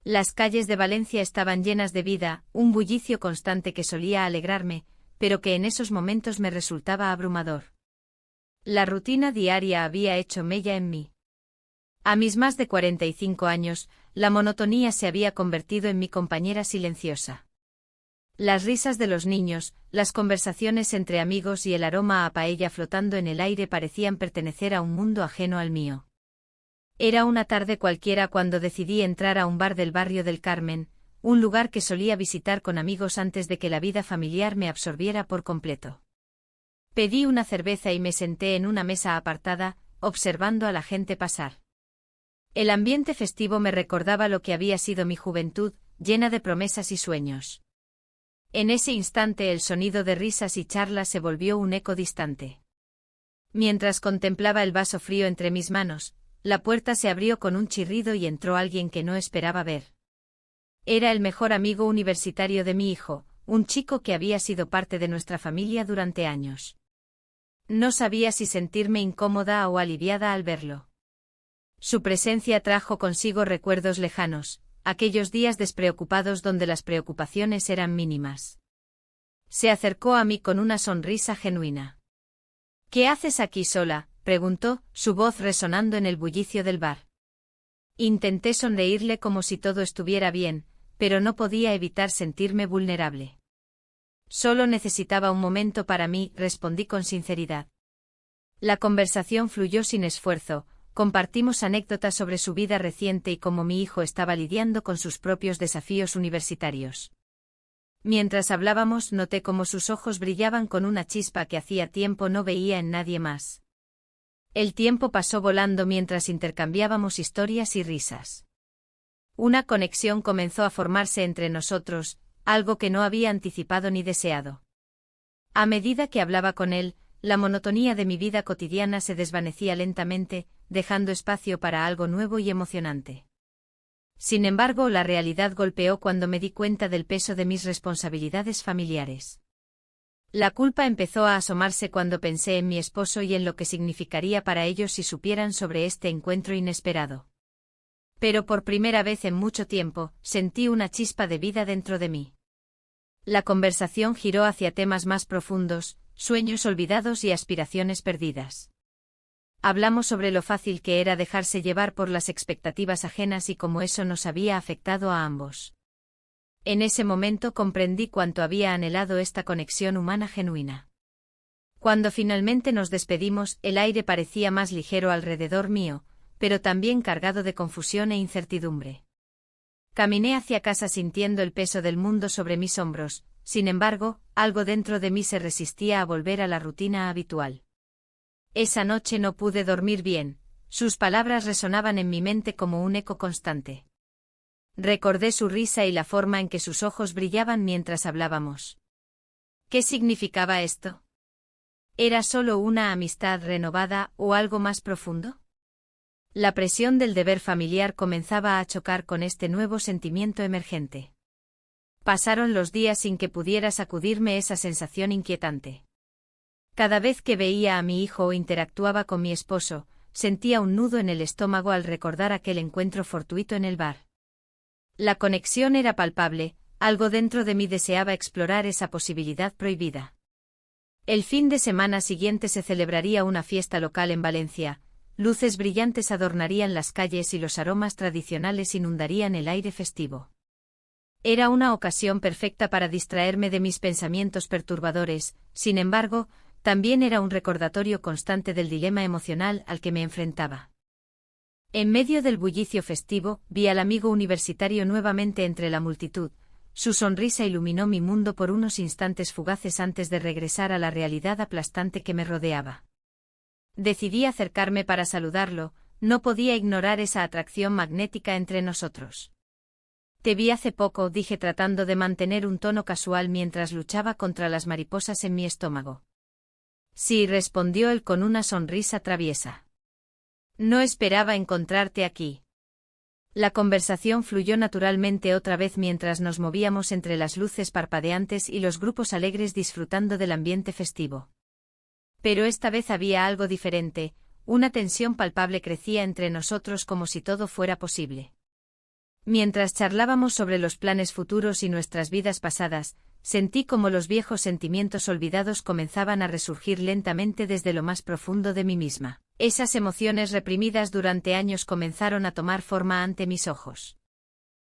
Las calles de Valencia estaban llenas de vida, un bullicio constante que solía alegrarme, pero que en esos momentos me resultaba abrumador. La rutina diaria había hecho mella en mí. A mis más de 45 años, la monotonía se había convertido en mi compañera silenciosa. Las risas de los niños, las conversaciones entre amigos y el aroma a paella flotando en el aire parecían pertenecer a un mundo ajeno al mío. Era una tarde cualquiera cuando decidí entrar a un bar del barrio del Carmen, un lugar que solía visitar con amigos antes de que la vida familiar me absorbiera por completo. Pedí una cerveza y me senté en una mesa apartada, observando a la gente pasar. El ambiente festivo me recordaba lo que había sido mi juventud, llena de promesas y sueños. En ese instante el sonido de risas y charlas se volvió un eco distante. Mientras contemplaba el vaso frío entre mis manos, la puerta se abrió con un chirrido y entró alguien que no esperaba ver. Era el mejor amigo universitario de mi hijo, un chico que había sido parte de nuestra familia durante años. No sabía si sentirme incómoda o aliviada al verlo. Su presencia trajo consigo recuerdos lejanos, aquellos días despreocupados donde las preocupaciones eran mínimas. Se acercó a mí con una sonrisa genuina. «¿Qué haces aquí sola?», preguntó, su voz resonando en el bullicio del bar. Intenté sonreírle como si todo estuviera bien, pero no podía evitar sentirme vulnerable. «Solo necesitaba un momento para mí», respondí con sinceridad. La conversación fluyó sin esfuerzo, compartimos anécdotas sobre su vida reciente y cómo mi hijo estaba lidiando con sus propios desafíos universitarios. Mientras hablábamos noté cómo sus ojos brillaban con una chispa que hacía tiempo no veía en nadie más. El tiempo pasó volando mientras intercambiábamos historias y risas. Una conexión comenzó a formarse entre nosotros, algo que no había anticipado ni deseado. A medida que hablaba con él, la monotonía de mi vida cotidiana se desvanecía lentamente, dejando espacio para algo nuevo y emocionante. Sin embargo, la realidad golpeó cuando me di cuenta del peso de mis responsabilidades familiares. La culpa empezó a asomarse cuando pensé en mi esposo y en lo que significaría para ellos si supieran sobre este encuentro inesperado. Pero por primera vez en mucho tiempo, sentí una chispa de vida dentro de mí. La conversación giró hacia temas más profundos, sueños olvidados y aspiraciones perdidas. Hablamos sobre lo fácil que era dejarse llevar por las expectativas ajenas y cómo eso nos había afectado a ambos. En ese momento comprendí cuánto había anhelado esta conexión humana genuina. Cuando finalmente nos despedimos, el aire parecía más ligero alrededor mío, pero también cargado de confusión e incertidumbre. Caminé hacia casa sintiendo el peso del mundo sobre mis hombros, sin embargo, algo dentro de mí se resistía a volver a la rutina habitual. Esa noche no pude dormir bien, sus palabras resonaban en mi mente como un eco constante. Recordé su risa y la forma en que sus ojos brillaban mientras hablábamos. ¿Qué significaba esto? ¿Era solo una amistad renovada o algo más profundo? La presión del deber familiar comenzaba a chocar con este nuevo sentimiento emergente. Pasaron los días sin que pudiera sacudirme esa sensación inquietante. Cada vez que veía a mi hijo o interactuaba con mi esposo, sentía un nudo en el estómago al recordar aquel encuentro fortuito en el bar. La conexión era palpable, algo dentro de mí deseaba explorar esa posibilidad prohibida. El fin de semana siguiente se celebraría una fiesta local en Valencia, luces brillantes adornarían las calles y los aromas tradicionales inundarían el aire festivo. Era una ocasión perfecta para distraerme de mis pensamientos perturbadores, sin embargo, también era un recordatorio constante del dilema emocional al que me enfrentaba. En medio del bullicio festivo, vi al amigo universitario nuevamente entre la multitud. Su sonrisa iluminó mi mundo por unos instantes fugaces antes de regresar a la realidad aplastante que me rodeaba. Decidí acercarme para saludarlo, no podía ignorar esa atracción magnética entre nosotros. «Te vi hace poco», dije tratando de mantener un tono casual mientras luchaba contra las mariposas en mi estómago. «Sí», respondió él con una sonrisa traviesa. «No esperaba encontrarte aquí». La conversación fluyó naturalmente otra vez mientras nos movíamos entre las luces parpadeantes y los grupos alegres disfrutando del ambiente festivo. Pero esta vez había algo diferente, una tensión palpable crecía entre nosotros como si todo fuera posible. Mientras charlábamos sobre los planes futuros y nuestras vidas pasadas, sentí como los viejos sentimientos olvidados comenzaban a resurgir lentamente desde lo más profundo de mí misma. Esas emociones reprimidas durante años comenzaron a tomar forma ante mis ojos.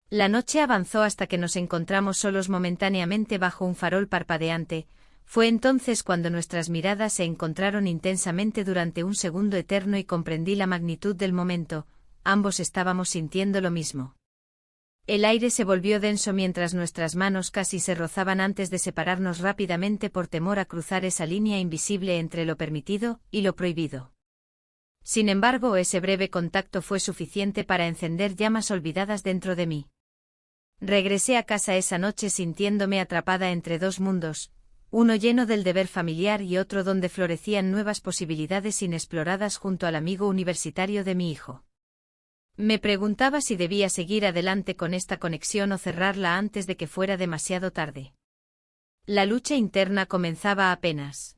La noche avanzó hasta que nos encontramos solos momentáneamente bajo un farol parpadeante. Fue entonces cuando nuestras miradas se encontraron intensamente durante un segundo eterno y comprendí la magnitud del momento. Ambos estábamos sintiendo lo mismo. El aire se volvió denso mientras nuestras manos casi se rozaban antes de separarnos rápidamente por temor a cruzar esa línea invisible entre lo permitido y lo prohibido. Sin embargo, ese breve contacto fue suficiente para encender llamas olvidadas dentro de mí. Regresé a casa esa noche sintiéndome atrapada entre dos mundos, uno lleno del deber familiar y otro donde florecían nuevas posibilidades inexploradas junto al amigo universitario de mi hijo. Me preguntaba si debía seguir adelante con esta conexión o cerrarla antes de que fuera demasiado tarde. La lucha interna comenzaba apenas.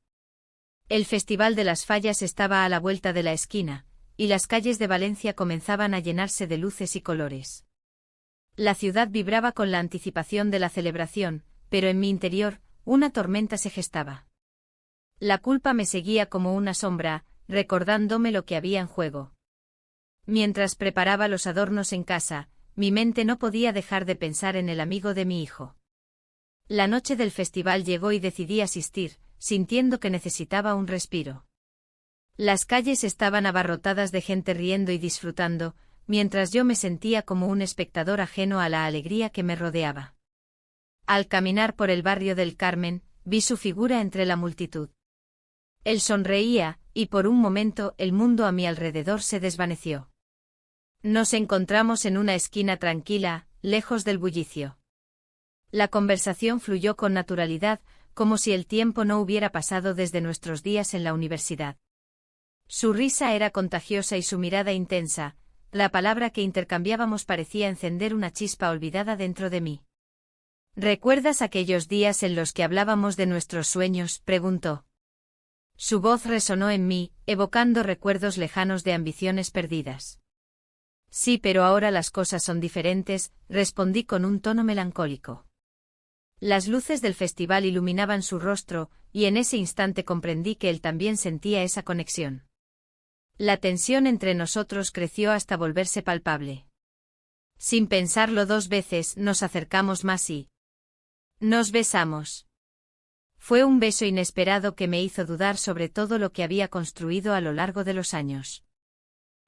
El Festival de las Fallas estaba a la vuelta de la esquina, y las calles de Valencia comenzaban a llenarse de luces y colores. La ciudad vibraba con la anticipación de la celebración, pero en mi interior, una tormenta se gestaba. La culpa me seguía como una sombra, recordándome lo que había en juego. Mientras preparaba los adornos en casa, mi mente no podía dejar de pensar en el amigo de mi hijo. La noche del festival llegó y decidí asistir, sintiendo que necesitaba un respiro. Las calles estaban abarrotadas de gente riendo y disfrutando, mientras yo me sentía como un espectador ajeno a la alegría que me rodeaba. Al caminar por el barrio del Carmen, vi su figura entre la multitud. Él sonreía, y por un momento el mundo a mi alrededor se desvaneció. Nos encontramos en una esquina tranquila, lejos del bullicio. La conversación fluyó con naturalidad, como si el tiempo no hubiera pasado desde nuestros días en la universidad. Su risa era contagiosa y su mirada intensa, la palabra que intercambiábamos parecía encender una chispa olvidada dentro de mí. ¿Recuerdas aquellos días en los que hablábamos de nuestros sueños?, preguntó. Su voz resonó en mí, evocando recuerdos lejanos de ambiciones perdidas. Sí, pero ahora las cosas son diferentes, respondí con un tono melancólico. Las luces del festival iluminaban su rostro, y en ese instante comprendí que él también sentía esa conexión. La tensión entre nosotros creció hasta volverse palpable. Sin pensarlo dos veces, nos acercamos más y nos besamos. Fue un beso inesperado que me hizo dudar sobre todo lo que había construido a lo largo de los años.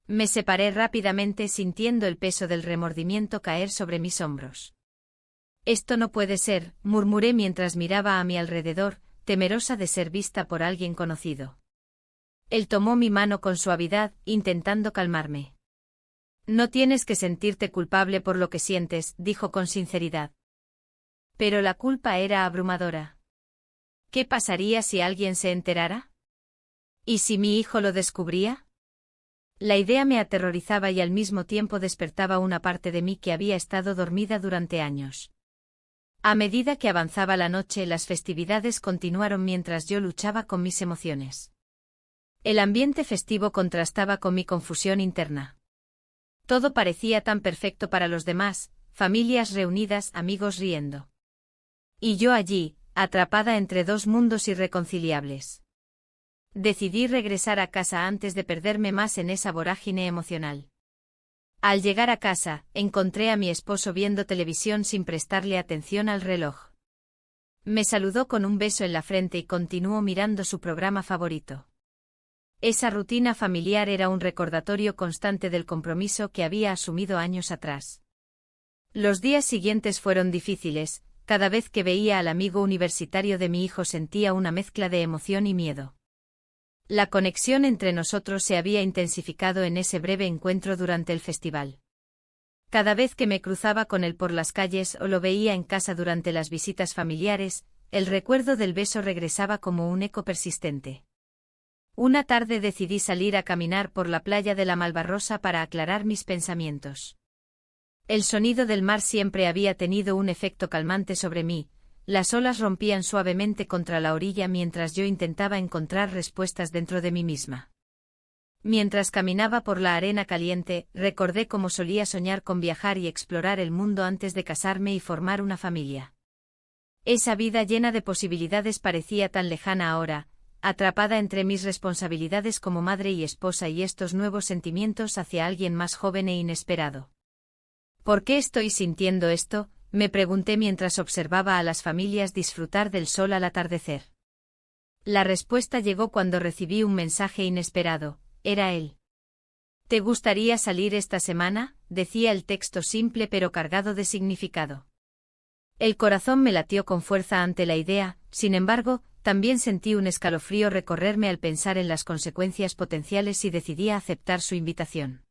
Me separé rápidamente sintiendo el peso del remordimiento caer sobre mis hombros. Esto no puede ser, murmuré mientras miraba a mi alrededor, temerosa de ser vista por alguien conocido. Él tomó mi mano con suavidad, intentando calmarme. No tienes que sentirte culpable por lo que sientes, dijo con sinceridad. Pero la culpa era abrumadora. ¿Qué pasaría si alguien se enterara? ¿Y si mi hijo lo descubría? La idea me aterrorizaba y al mismo tiempo despertaba una parte de mí que había estado dormida durante años. A medida que avanzaba la noche, las festividades continuaron mientras yo luchaba con mis emociones. El ambiente festivo contrastaba con mi confusión interna. Todo parecía tan perfecto para los demás, familias reunidas, amigos riendo. Y yo allí, atrapada entre dos mundos irreconciliables. Decidí regresar a casa antes de perderme más en esa vorágine emocional. Al llegar a casa, encontré a mi esposo viendo televisión sin prestarle atención al reloj. Me saludó con un beso en la frente y continuó mirando su programa favorito. Esa rutina familiar era un recordatorio constante del compromiso que había asumido años atrás. Los días siguientes fueron difíciles, cada vez que veía al amigo universitario de mi hijo sentía una mezcla de emoción y miedo. La conexión entre nosotros se había intensificado en ese breve encuentro durante el festival. Cada vez que me cruzaba con él por las calles o lo veía en casa durante las visitas familiares, el recuerdo del beso regresaba como un eco persistente. Una tarde decidí salir a caminar por la playa de la Malvarrosa para aclarar mis pensamientos. El sonido del mar siempre había tenido un efecto calmante sobre mí, las olas rompían suavemente contra la orilla mientras yo intentaba encontrar respuestas dentro de mí misma. Mientras caminaba por la arena caliente, recordé cómo solía soñar con viajar y explorar el mundo antes de casarme y formar una familia. Esa vida llena de posibilidades parecía tan lejana ahora, atrapada entre mis responsabilidades como madre y esposa y estos nuevos sentimientos hacia alguien más joven e inesperado. ¿Por qué estoy sintiendo esto?, me pregunté mientras observaba a las familias disfrutar del sol al atardecer. La respuesta llegó cuando recibí un mensaje inesperado. Era él. ¿Te gustaría salir esta semana?, decía el texto simple pero cargado de significado. El corazón me latió con fuerza ante la idea, sin embargo, también sentí un escalofrío recorrerme al pensar en las consecuencias potenciales y decidí aceptar su invitación.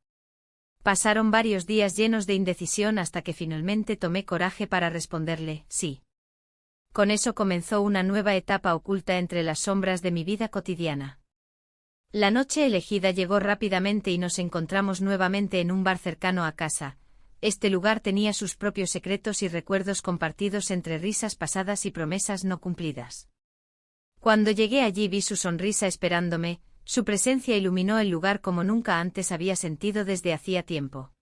Pasaron varios días llenos de indecisión hasta que finalmente tomé coraje para responderle, sí. Con eso comenzó una nueva etapa oculta entre las sombras de mi vida cotidiana. La noche elegida llegó rápidamente y nos encontramos nuevamente en un bar cercano a casa. Este lugar tenía sus propios secretos y recuerdos compartidos entre risas pasadas y promesas no cumplidas. Cuando llegué allí vi su sonrisa esperándome, su presencia iluminó el lugar como nunca antes había sentido desde hacía tiempo.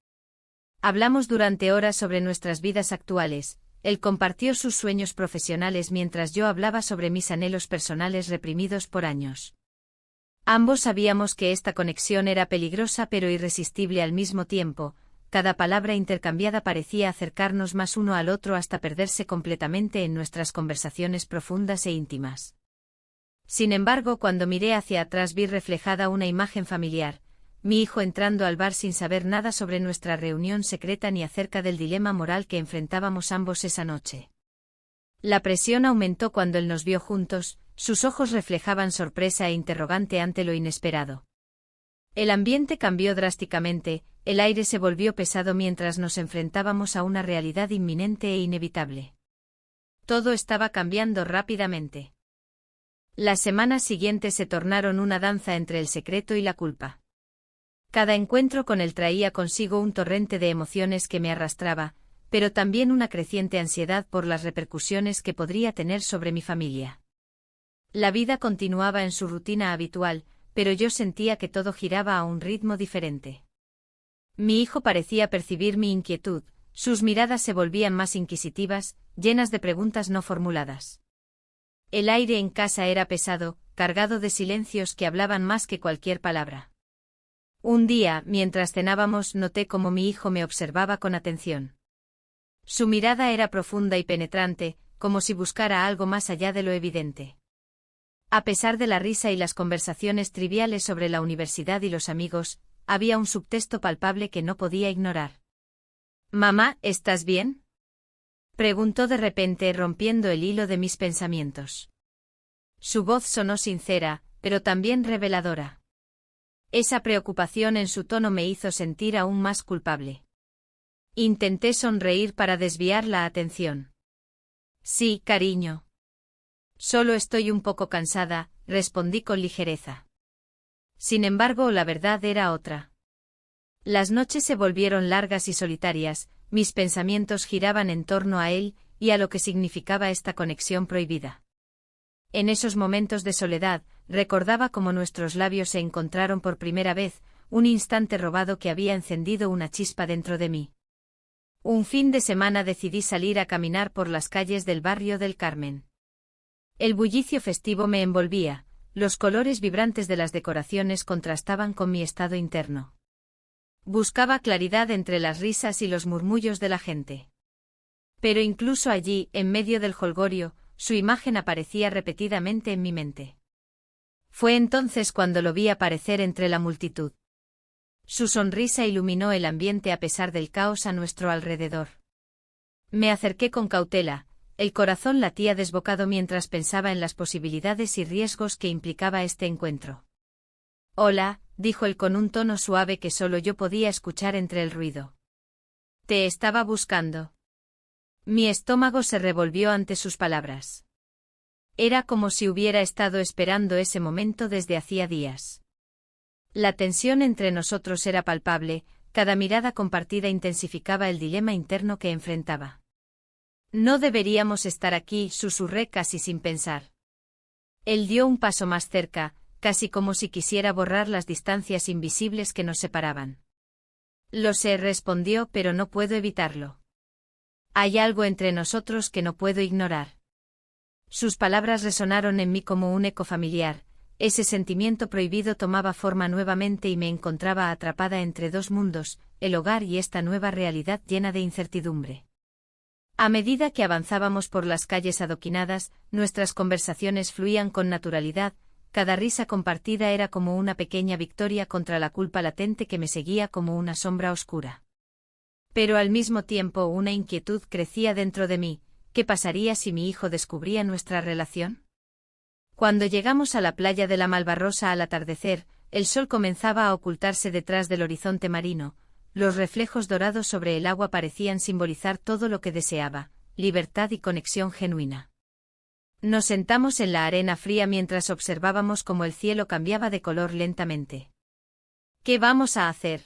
Hablamos durante horas sobre nuestras vidas actuales, él compartió sus sueños profesionales mientras yo hablaba sobre mis anhelos personales reprimidos por años. Ambos sabíamos que esta conexión era peligrosa pero irresistible al mismo tiempo, cada palabra intercambiada parecía acercarnos más uno al otro hasta perderse completamente en nuestras conversaciones profundas e íntimas. Sin embargo, cuando miré hacia atrás vi reflejada una imagen familiar, mi hijo entrando al bar sin saber nada sobre nuestra reunión secreta ni acerca del dilema moral que enfrentábamos ambos esa noche. La presión aumentó cuando él nos vio juntos, sus ojos reflejaban sorpresa e interrogante ante lo inesperado. El ambiente cambió drásticamente, el aire se volvió pesado mientras nos enfrentábamos a una realidad inminente e inevitable. Todo estaba cambiando rápidamente. Las semanas siguientes se tornaron una danza entre el secreto y la culpa. Cada encuentro con él traía consigo un torrente de emociones que me arrastraba, pero también una creciente ansiedad por las repercusiones que podría tener sobre mi familia. La vida continuaba en su rutina habitual, pero yo sentía que todo giraba a un ritmo diferente. Mi hijo parecía percibir mi inquietud, sus miradas se volvían más inquisitivas, llenas de preguntas no formuladas. El aire en casa era pesado, cargado de silencios que hablaban más que cualquier palabra. Un día, mientras cenábamos, noté cómo mi hijo me observaba con atención. Su mirada era profunda y penetrante, como si buscara algo más allá de lo evidente. A pesar de la risa y las conversaciones triviales sobre la universidad y los amigos, había un subtexto palpable que no podía ignorar. «Mamá, ¿estás bien?», preguntó de repente rompiendo el hilo de mis pensamientos. Su voz sonó sincera, pero también reveladora. Esa preocupación en su tono me hizo sentir aún más culpable. Intenté sonreír para desviar la atención. «Sí, cariño. Solo estoy un poco cansada», respondí con ligereza. Sin embargo, la verdad era otra. Las noches se volvieron largas y solitarias, mis pensamientos giraban en torno a él y a lo que significaba esta conexión prohibida. En esos momentos de soledad, recordaba cómo nuestros labios se encontraron por primera vez, un instante robado que había encendido una chispa dentro de mí. Un fin de semana decidí salir a caminar por las calles del barrio del Carmen. El bullicio festivo me envolvía, los colores vibrantes de las decoraciones contrastaban con mi estado interno. Buscaba claridad entre las risas y los murmullos de la gente. Pero incluso allí, en medio del jolgorio, su imagen aparecía repetidamente en mi mente. Fue entonces cuando lo vi aparecer entre la multitud. Su sonrisa iluminó el ambiente a pesar del caos a nuestro alrededor. Me acerqué con cautela. El corazón latía desbocado mientras pensaba en las posibilidades y riesgos que implicaba este encuentro. «Hola», dijo él con un tono suave que solo yo podía escuchar entre el ruido. «Te estaba buscando». Mi estómago se revolvió ante sus palabras. Era como si hubiera estado esperando ese momento desde hacía días. La tensión entre nosotros era palpable, cada mirada compartida intensificaba el dilema interno que enfrentaba. «No deberíamos estar aquí», susurré casi sin pensar. Él dio un paso más cerca, casi como si quisiera borrar las distancias invisibles que nos separaban. Lo sé, respondió, pero no puedo evitarlo. Hay algo entre nosotros que no puedo ignorar. Sus palabras resonaron en mí como un eco familiar. Ese sentimiento prohibido tomaba forma nuevamente y me encontraba atrapada entre dos mundos, el hogar y esta nueva realidad llena de incertidumbre. A medida que avanzábamos por las calles adoquinadas, nuestras conversaciones fluían con naturalidad, cada risa compartida era como una pequeña victoria contra la culpa latente que me seguía como una sombra oscura. Pero al mismo tiempo una inquietud crecía dentro de mí. ¿Qué pasaría si mi hijo descubría nuestra relación? Cuando llegamos a la playa de la Malvarrosa al atardecer, el sol comenzaba a ocultarse detrás del horizonte marino, los reflejos dorados sobre el agua parecían simbolizar todo lo que deseaba, libertad y conexión genuina. Nos sentamos en la arena fría mientras observábamos cómo el cielo cambiaba de color lentamente. ¿Qué vamos a hacer?,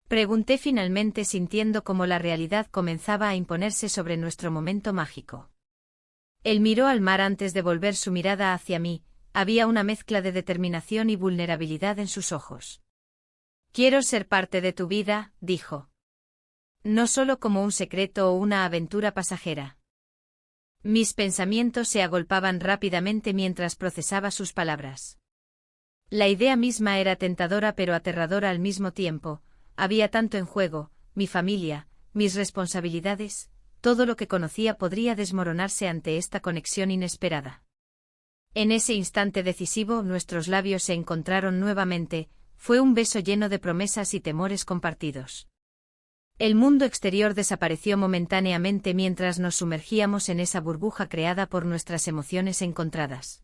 pregunté finalmente, sintiendo cómo la realidad comenzaba a imponerse sobre nuestro momento mágico. Él miró al mar antes de volver su mirada hacia mí, había una mezcla de determinación y vulnerabilidad en sus ojos. Quiero ser parte de tu vida, dijo. No solo como un secreto o una aventura pasajera. Mis pensamientos se agolpaban rápidamente mientras procesaba sus palabras. La idea misma era tentadora pero aterradora al mismo tiempo. Había tanto en juego, mi familia, mis responsabilidades, todo lo que conocía podría desmoronarse ante esta conexión inesperada. En ese instante decisivo nuestros labios se encontraron nuevamente, fue un beso lleno de promesas y temores compartidos. El mundo exterior desapareció momentáneamente mientras nos sumergíamos en esa burbuja creada por nuestras emociones encontradas.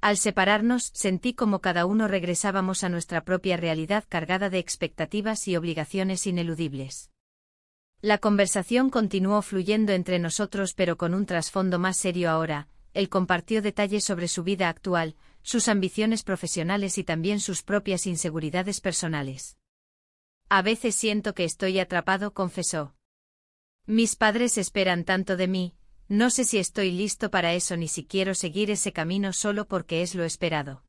Al separarnos, sentí como cada uno regresábamos a nuestra propia realidad cargada de expectativas y obligaciones ineludibles. La conversación continuó fluyendo entre nosotros pero con un trasfondo más serio ahora. Él compartió detalles sobre su vida actual, sus ambiciones profesionales y también sus propias inseguridades personales. A veces siento que estoy atrapado, confesó. Mis padres esperan tanto de mí, no sé si estoy listo para eso ni si quiero seguir ese camino solo porque es lo esperado.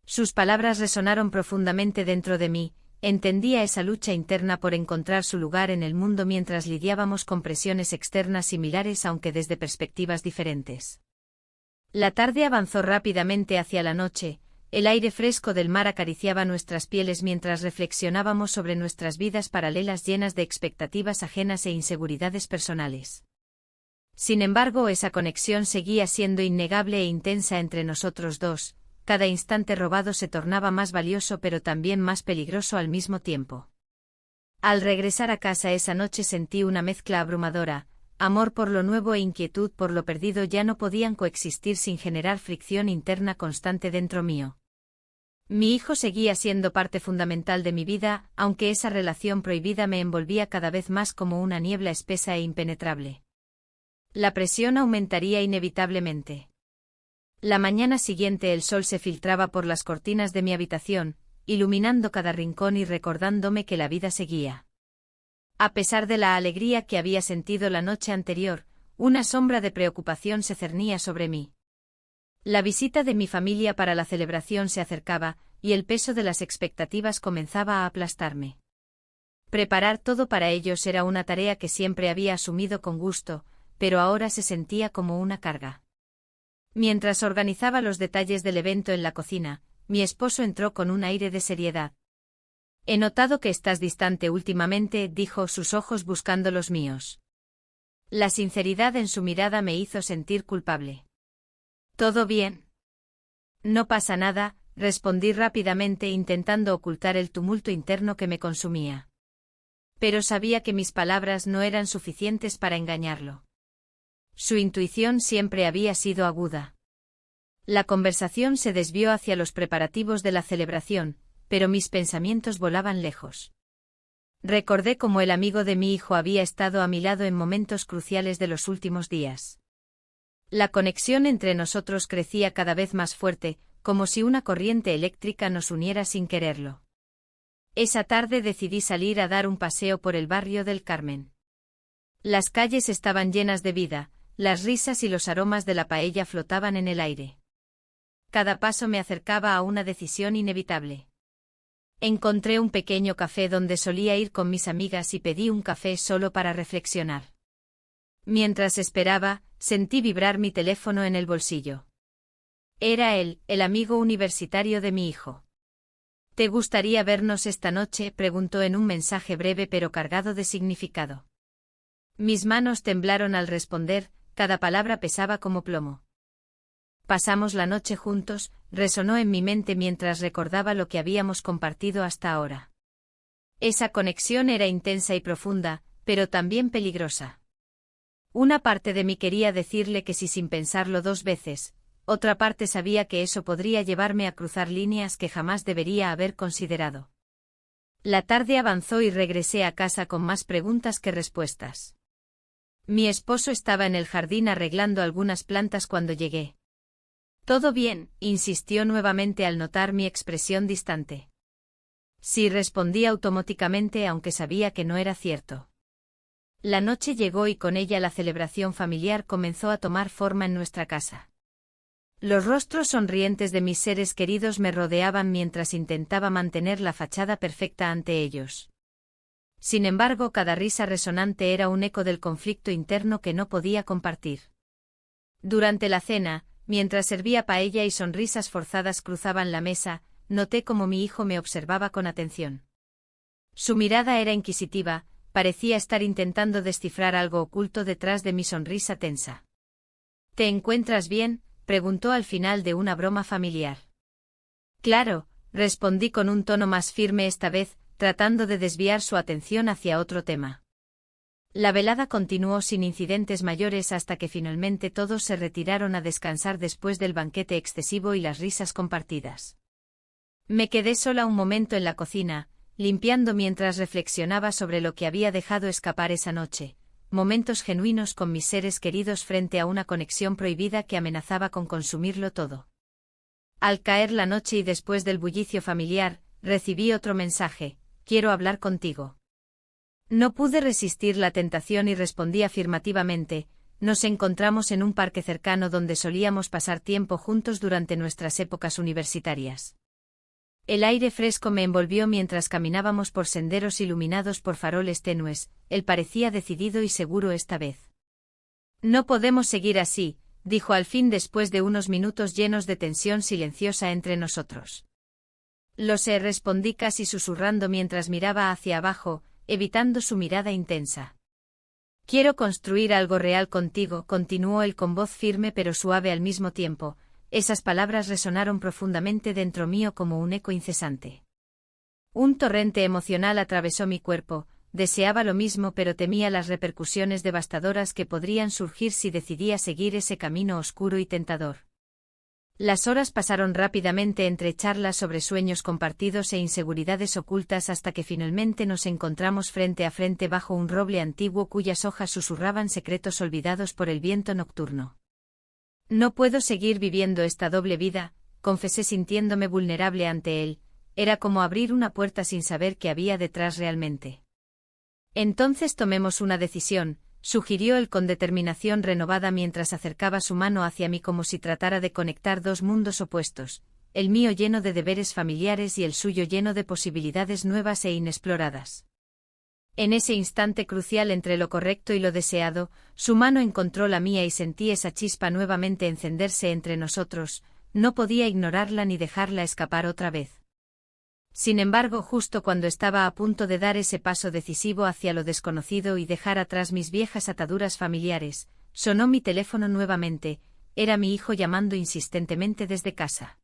Sus palabras resonaron profundamente dentro de mí. Entendía esa lucha interna por encontrar su lugar en el mundo mientras lidiábamos con presiones externas similares aunque desde perspectivas diferentes. La tarde avanzó rápidamente hacia la noche, el aire fresco del mar acariciaba nuestras pieles mientras reflexionábamos sobre nuestras vidas paralelas llenas de expectativas ajenas e inseguridades personales. Sin embargo, esa conexión seguía siendo innegable e intensa entre nosotros dos. Cada instante robado se tornaba más valioso pero también más peligroso al mismo tiempo. Al regresar a casa esa noche sentí una mezcla abrumadora, amor por lo nuevo e inquietud por lo perdido ya no podían coexistir sin generar fricción interna constante dentro mío. Mi hijo seguía siendo parte fundamental de mi vida, aunque esa relación prohibida me envolvía cada vez más como una niebla espesa e impenetrable. La presión aumentaría inevitablemente. La mañana siguiente el sol se filtraba por las cortinas de mi habitación, iluminando cada rincón y recordándome que la vida seguía. A pesar de la alegría que había sentido la noche anterior, una sombra de preocupación se cernía sobre mí. La visita de mi familia para la celebración se acercaba, y el peso de las expectativas comenzaba a aplastarme. Preparar todo para ellos era una tarea que siempre había asumido con gusto, pero ahora se sentía como una carga. Mientras organizaba los detalles del evento en la cocina, mi esposo entró con un aire de seriedad. He notado que estás distante últimamente, dijo, sus ojos buscando los míos. La sinceridad en su mirada me hizo sentir culpable. ¿Todo bien? No pasa nada, respondí rápidamente intentando ocultar el tumulto interno que me consumía. Pero sabía que mis palabras no eran suficientes para engañarlo. Su intuición siempre había sido aguda. La conversación se desvió hacia los preparativos de la celebración, pero mis pensamientos volaban lejos. Recordé cómo el amigo de mi hijo había estado a mi lado en momentos cruciales de los últimos días. La conexión entre nosotros crecía cada vez más fuerte, como si una corriente eléctrica nos uniera sin quererlo. Esa tarde decidí salir a dar un paseo por el barrio del Carmen. Las calles estaban llenas de vida, las risas y los aromas de la paella flotaban en el aire. cada paso me acercaba a una decisión inevitable. Encontré un pequeño café donde solía ir con mis amigas y pedí un café solo para reflexionar. Mientras esperaba, sentí vibrar mi teléfono en el bolsillo. Era él, el amigo universitario de mi hijo. ¿Te gustaría vernos esta noche?, preguntó en un mensaje breve pero cargado de significado. Mis manos temblaron al responder, cada palabra pesaba como plomo. Pasamos la noche juntos, resonó en mi mente mientras recordaba lo que habíamos compartido hasta ahora. Esa conexión era intensa y profunda, pero también peligrosa. Una parte de mí quería decirle que sí sin pensarlo dos veces, otra parte sabía que eso podría llevarme a cruzar líneas que jamás debería haber considerado. La tarde avanzó y regresé a casa con más preguntas que respuestas. Mi esposo estaba en el jardín arreglando algunas plantas cuando llegué. «¿Todo bien?», insistió nuevamente al notar mi expresión distante. Sí, respondí automáticamente aunque sabía que no era cierto. La noche llegó y con ella la celebración familiar comenzó a tomar forma en nuestra casa. Los rostros sonrientes de mis seres queridos me rodeaban mientras intentaba mantener la fachada perfecta ante ellos. Sin embargo, cada risa resonante era un eco del conflicto interno que no podía compartir. Durante la cena, mientras servía paella y sonrisas forzadas cruzaban la mesa, noté cómo mi hijo me observaba con atención. Su mirada era inquisitiva, parecía estar intentando descifrar algo oculto detrás de mi sonrisa tensa. «¿Te encuentras bien?», preguntó al final de una broma familiar. «Claro», respondí con un tono más firme esta vez, tratando de desviar su atención hacia otro tema. La velada continuó sin incidentes mayores hasta que finalmente todos se retiraron a descansar después del banquete excesivo y las risas compartidas. Me quedé sola un momento en la cocina, limpiando mientras reflexionaba sobre lo que había dejado escapar esa noche, momentos genuinos con mis seres queridos frente a una conexión prohibida que amenazaba con consumirlo todo. Al caer la noche y después del bullicio familiar, recibí otro mensaje: «Quiero hablar contigo». No pude resistir la tentación y respondí afirmativamente. Nos encontramos en un parque cercano donde solíamos pasar tiempo juntos durante nuestras épocas universitarias. El aire fresco me envolvió mientras caminábamos por senderos iluminados por faroles tenues. Él parecía decidido y seguro esta vez. «No podemos seguir así», dijo al fin después de unos minutos llenos de tensión silenciosa entre nosotros. «Lo sé», respondí casi susurrando mientras miraba hacia abajo, evitando su mirada intensa. «Quiero construir algo real contigo», continuó él con voz firme pero suave al mismo tiempo. Esas palabras resonaron profundamente dentro mío como un eco incesante. Un torrente emocional atravesó mi cuerpo, deseaba lo mismo pero temía las repercusiones devastadoras que podrían surgir si decidía seguir ese camino oscuro y tentador. Las horas pasaron rápidamente entre charlas sobre sueños compartidos e inseguridades ocultas hasta que finalmente nos encontramos frente a frente bajo un roble antiguo cuyas hojas susurraban secretos olvidados por el viento nocturno. «No puedo seguir viviendo esta doble vida», confesé sintiéndome vulnerable ante él. Era como abrir una puerta sin saber qué había detrás realmente. «Entonces tomemos una decisión», sugirió él con determinación renovada mientras acercaba su mano hacia mí como si tratara de conectar dos mundos opuestos, el mío lleno de deberes familiares y el suyo lleno de posibilidades nuevas e inexploradas. En ese instante crucial entre lo correcto y lo deseado, su mano encontró la mía y sentí esa chispa nuevamente encenderse entre nosotros. No podía ignorarla ni dejarla escapar otra vez. Sin embargo, justo cuando estaba a punto de dar ese paso decisivo hacia lo desconocido y dejar atrás mis viejas ataduras familiares, sonó mi teléfono nuevamente. Era mi hijo llamando insistentemente desde casa.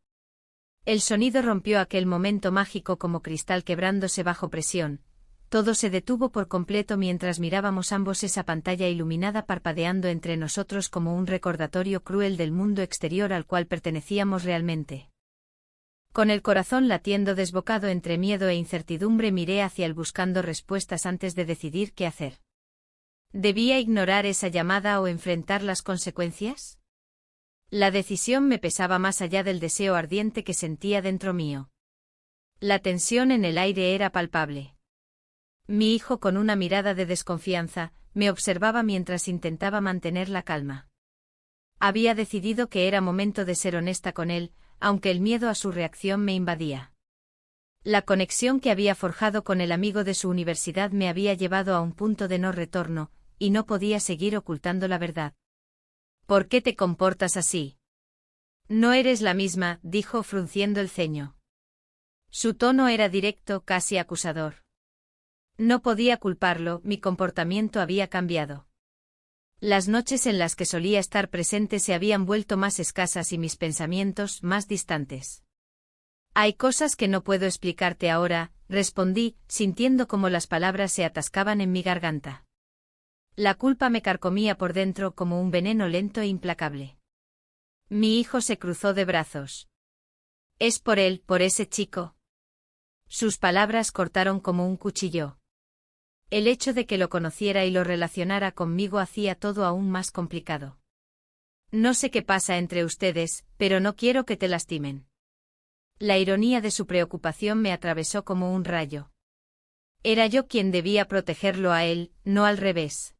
El sonido rompió aquel momento mágico como cristal quebrándose bajo presión. Todo se detuvo por completo mientras mirábamos ambos esa pantalla iluminada parpadeando entre nosotros como un recordatorio cruel del mundo exterior al cual pertenecíamos realmente. Con el corazón latiendo desbocado entre miedo e incertidumbre miré hacia él buscando respuestas antes de decidir qué hacer. ¿Debía ignorar esa llamada o enfrentar las consecuencias? La decisión me pesaba más allá del deseo ardiente que sentía dentro mío. La tensión en el aire era palpable. Mi hijo, con una mirada de desconfianza, me observaba mientras intentaba mantener la calma. Había decidido que era momento de ser honesta con él, aunque el miedo a su reacción me invadía. La conexión que había forjado con el amigo de su universidad me había llevado a un punto de no retorno, y no podía seguir ocultando la verdad. ¿Por qué te comportas así? No eres la misma, dijo frunciendo el ceño. Su tono era directo, casi acusador. No podía culparlo, mi comportamiento había cambiado. Las noches en las que solía estar presente se habían vuelto más escasas y mis pensamientos más distantes. Hay cosas que no puedo explicarte ahora, respondí, sintiendo como las palabras se atascaban en mi garganta. La culpa me carcomía por dentro como un veneno lento e implacable. Mi hijo se cruzó de brazos. ¿Es por él, por ese chico? Sus palabras cortaron como un cuchillo. El hecho de que lo conociera y lo relacionara conmigo hacía todo aún más complicado. No sé qué pasa entre ustedes, pero no quiero que te lastimen. La ironía de su preocupación me atravesó como un rayo. Era yo quien debía protegerlo a él, no al revés.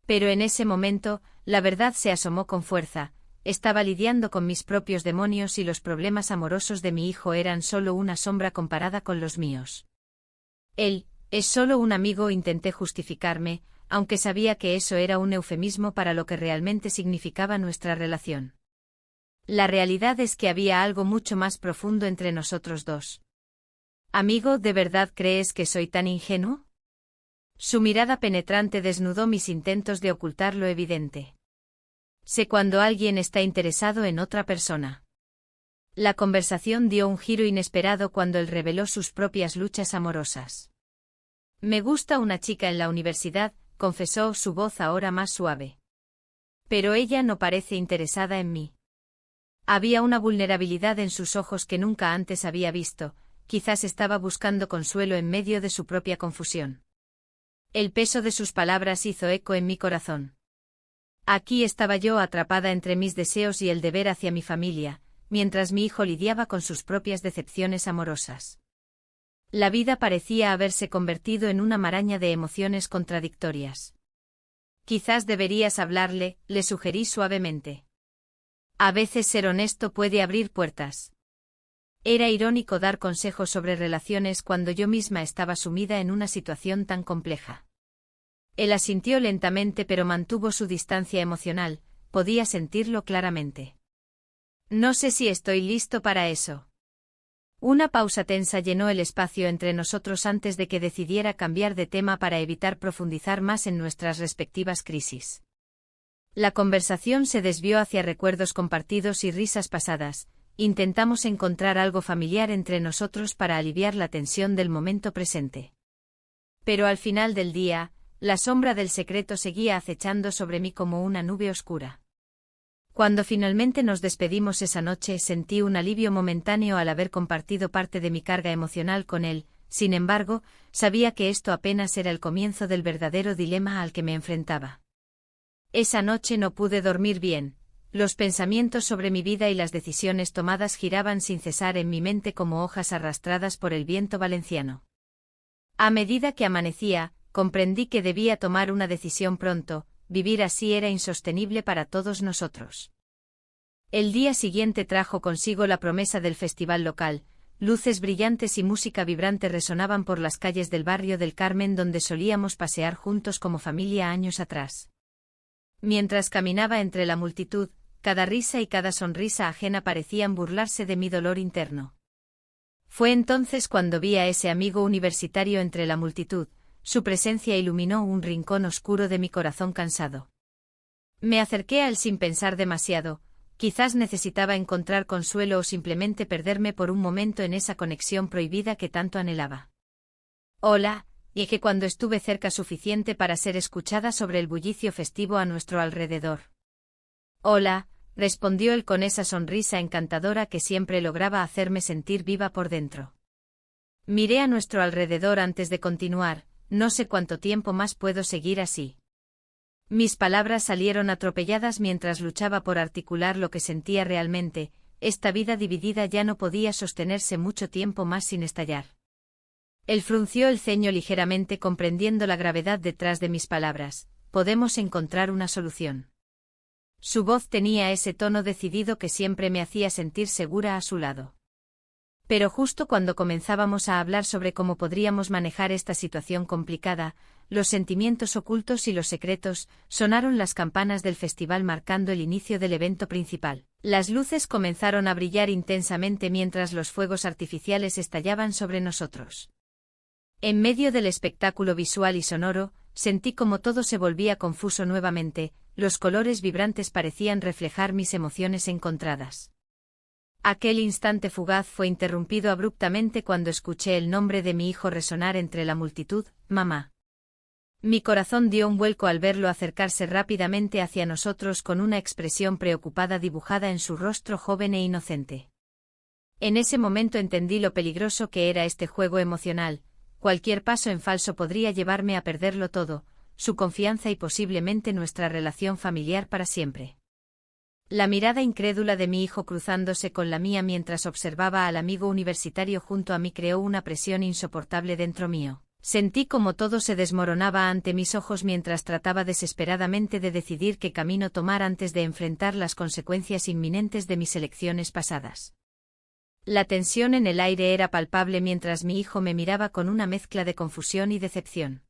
Pero en ese momento, la verdad se asomó con fuerza. Estaba lidiando con mis propios demonios y los problemas amorosos de mi hijo eran solo una sombra comparada con los míos. Él es solo un amigo, intenté justificarme, aunque sabía que eso era un eufemismo para lo que realmente significaba nuestra relación. La realidad es que había algo mucho más profundo entre nosotros dos. Amigo, ¿de verdad crees que soy tan ingenuo? Su mirada penetrante desnudó mis intentos de ocultar lo evidente. Sé cuando alguien está interesado en otra persona. La conversación dio un giro inesperado cuando él reveló sus propias luchas amorosas. Me gusta una chica en la universidad, confesó, su voz ahora más suave. Pero ella no parece interesada en mí. Había una vulnerabilidad en sus ojos que nunca antes había visto, quizás estaba buscando consuelo en medio de su propia confusión. El peso de sus palabras hizo eco en mi corazón. Aquí estaba yo atrapada entre mis deseos y el deber hacia mi familia, mientras mi hijo lidiaba con sus propias decepciones amorosas. La vida parecía haberse convertido en una maraña de emociones contradictorias. Quizás deberías hablarle, le sugerí suavemente. A veces ser honesto puede abrir puertas. Era irónico dar consejos sobre relaciones cuando yo misma estaba sumida en una situación tan compleja. Él asintió lentamente pero mantuvo su distancia emocional, podía sentirlo claramente. No sé si estoy listo para eso. Una pausa tensa llenó el espacio entre nosotros antes de que decidiera cambiar de tema para evitar profundizar más en nuestras respectivas crisis. La conversación se desvió hacia recuerdos compartidos y risas pasadas. Intentamos encontrar algo familiar entre nosotros para aliviar la tensión del momento presente. Pero al final del día, la sombra del secreto seguía acechando sobre mí como una nube oscura. Cuando finalmente nos despedimos esa noche sentí un alivio momentáneo al haber compartido parte de mi carga emocional con él, sin embargo, sabía que esto apenas era el comienzo del verdadero dilema al que me enfrentaba. Esa noche no pude dormir bien, los pensamientos sobre mi vida y las decisiones tomadas giraban sin cesar en mi mente como hojas arrastradas por el viento valenciano. A medida que amanecía, comprendí que debía tomar una decisión pronto, vivir así era insostenible para todos nosotros. El día siguiente trajo consigo la promesa del festival local, luces brillantes y música vibrante resonaban por las calles del barrio del Carmen donde solíamos pasear juntos como familia años atrás. Mientras caminaba entre la multitud, cada risa y cada sonrisa ajena parecían burlarse de mi dolor interno. Fue entonces cuando vi a ese amigo universitario entre la multitud. Su presencia iluminó un rincón oscuro de mi corazón cansado. Me acerqué a él sin pensar demasiado, quizás necesitaba encontrar consuelo o simplemente perderme por un momento en esa conexión prohibida que tanto anhelaba. Hola, dije cuando estuve cerca suficiente para ser escuchada sobre el bullicio festivo a nuestro alrededor. Hola, respondió él con esa sonrisa encantadora que siempre lograba hacerme sentir viva por dentro. Miré a nuestro alrededor antes de continuar. No sé cuánto tiempo más puedo seguir así. Mis palabras salieron atropelladas mientras luchaba por articular lo que sentía realmente. Esta vida dividida ya no podía sostenerse mucho tiempo más sin estallar. Él frunció el ceño ligeramente comprendiendo la gravedad detrás de mis palabras. Podemos encontrar una solución. Su voz tenía ese tono decidido que siempre me hacía sentir segura a su lado. Pero justo cuando comenzábamos a hablar sobre cómo podríamos manejar esta situación complicada, los sentimientos ocultos y los secretos, sonaron las campanas del festival marcando el inicio del evento principal. Las luces comenzaron a brillar intensamente mientras los fuegos artificiales estallaban sobre nosotros. En medio del espectáculo visual y sonoro, sentí como todo se volvía confuso nuevamente, los colores vibrantes parecían reflejar mis emociones encontradas. Aquel instante fugaz fue interrumpido abruptamente cuando escuché el nombre de mi hijo resonar entre la multitud, mamá. Mi corazón dio un vuelco al verlo acercarse rápidamente hacia nosotros con una expresión preocupada dibujada en su rostro joven e inocente. En ese momento entendí lo peligroso que era este juego emocional. Cualquier paso en falso podría llevarme a perderlo todo, su confianza y posiblemente nuestra relación familiar para siempre. La mirada incrédula de mi hijo cruzándose con la mía mientras observaba al amigo universitario junto a mí creó una presión insoportable dentro mío. Sentí como todo se desmoronaba ante mis ojos mientras trataba desesperadamente de decidir qué camino tomar antes de enfrentar las consecuencias inminentes de mis elecciones pasadas. La tensión en el aire era palpable mientras mi hijo me miraba con una mezcla de confusión y decepción.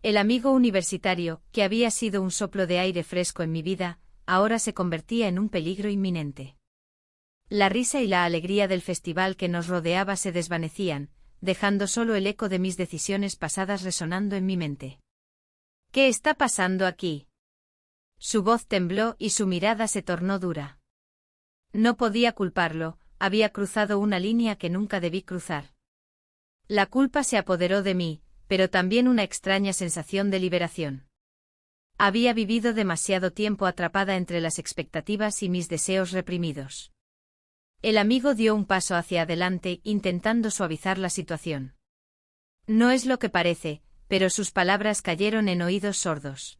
El amigo universitario, que había sido un soplo de aire fresco en mi vida, ahora se convertía en un peligro inminente. La risa y la alegría del festival que nos rodeaba se desvanecían, dejando solo el eco de mis decisiones pasadas resonando en mi mente. ¿Qué está pasando aquí? Su voz tembló y su mirada se tornó dura. No podía culparlo, había cruzado una línea que nunca debí cruzar. La culpa se apoderó de mí, pero también una extraña sensación de liberación. Había vivido demasiado tiempo atrapada entre las expectativas y mis deseos reprimidos. El amigo dio un paso hacia adelante, intentando suavizar la situación. No es lo que parece, pero sus palabras cayeron en oídos sordos.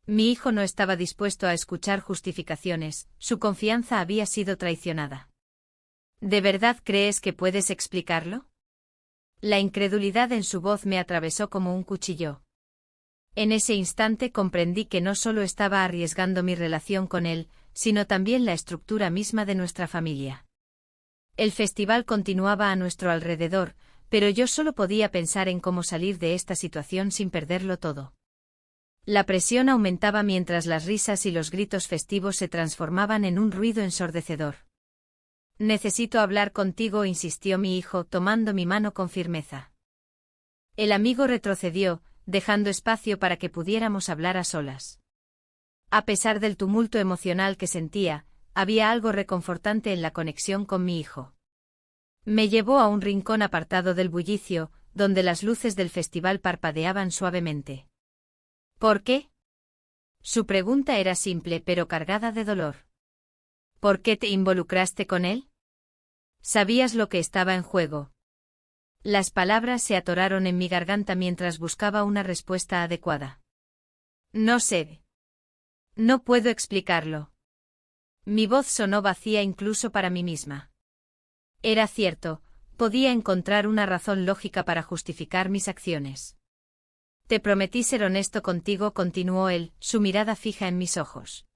Mi hijo no estaba dispuesto a escuchar justificaciones, su confianza había sido traicionada. ¿De verdad crees que puedes explicarlo? La incredulidad en su voz me atravesó como un cuchillo. En ese instante comprendí que no solo estaba arriesgando mi relación con él, sino también la estructura misma de nuestra familia. El festival continuaba a nuestro alrededor, pero yo solo podía pensar en cómo salir de esta situación sin perderlo todo. La presión aumentaba mientras las risas y los gritos festivos se transformaban en un ruido ensordecedor. Necesito hablar contigo, insistió mi hijo, tomando mi mano con firmeza. El amigo retrocedió, dejando espacio para que pudiéramos hablar a solas. A pesar del tumulto emocional que sentía, había algo reconfortante en la conexión con mi hijo. Me llevó a un rincón apartado del bullicio, donde las luces del festival parpadeaban suavemente. ¿Por qué? Su pregunta era simple pero cargada de dolor. ¿Por qué te involucraste con él? Sabías lo que estaba en juego. Las palabras se atoraron en mi garganta mientras buscaba una respuesta adecuada. No sé. No puedo explicarlo. Mi voz sonó vacía incluso para mí misma. Era cierto, podía encontrar una razón lógica para justificar mis acciones. Te prometí ser honesto contigo, continuó él, su mirada fija en mis ojos.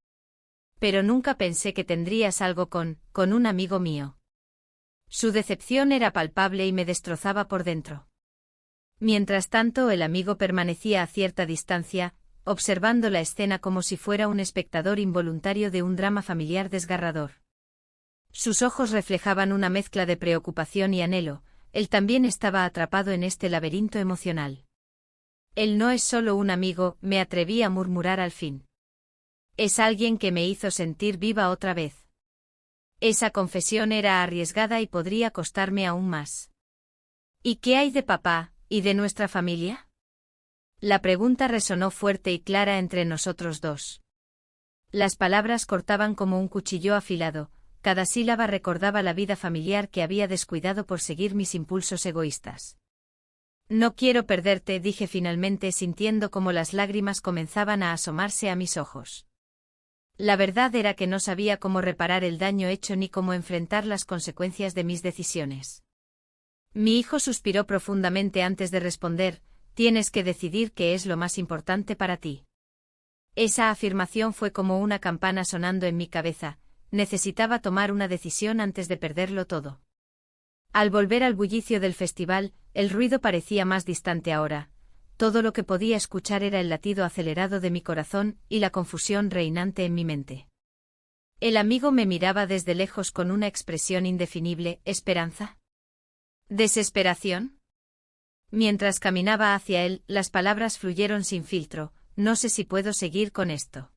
Pero nunca pensé que tendrías algo con un amigo mío. Su decepción era palpable y me destrozaba por dentro. Mientras tanto, el amigo permanecía a cierta distancia, observando la escena como si fuera un espectador involuntario de un drama familiar desgarrador. Sus ojos reflejaban una mezcla de preocupación y anhelo, él también estaba atrapado en este laberinto emocional. Él no es solo un amigo, me atreví a murmurar al fin. Es alguien que me hizo sentir viva otra vez. Esa confesión era arriesgada y podría costarme aún más. ¿Y qué hay de papá, y de nuestra familia? La pregunta resonó fuerte y clara entre nosotros dos. Las palabras cortaban como un cuchillo afilado, cada sílaba recordaba la vida familiar que había descuidado por seguir mis impulsos egoístas. No quiero perderte, dije finalmente sintiendo como las lágrimas comenzaban a asomarse a mis ojos. La verdad era que no sabía cómo reparar el daño hecho ni cómo enfrentar las consecuencias de mis decisiones. Mi hijo suspiró profundamente antes de responder. Tienes que decidir qué es lo más importante para ti. Esa afirmación fue como una campana sonando en mi cabeza. Necesitaba tomar una decisión antes de perderlo todo. Al volver al bullicio del festival, el ruido parecía más distante ahora. Todo lo que podía escuchar era el latido acelerado de mi corazón y la confusión reinante en mi mente. El amigo me miraba desde lejos con una expresión indefinible. ¿Esperanza? ¿Desesperación? Mientras caminaba hacia él, las palabras fluyeron sin filtro. No sé si puedo seguir con esto.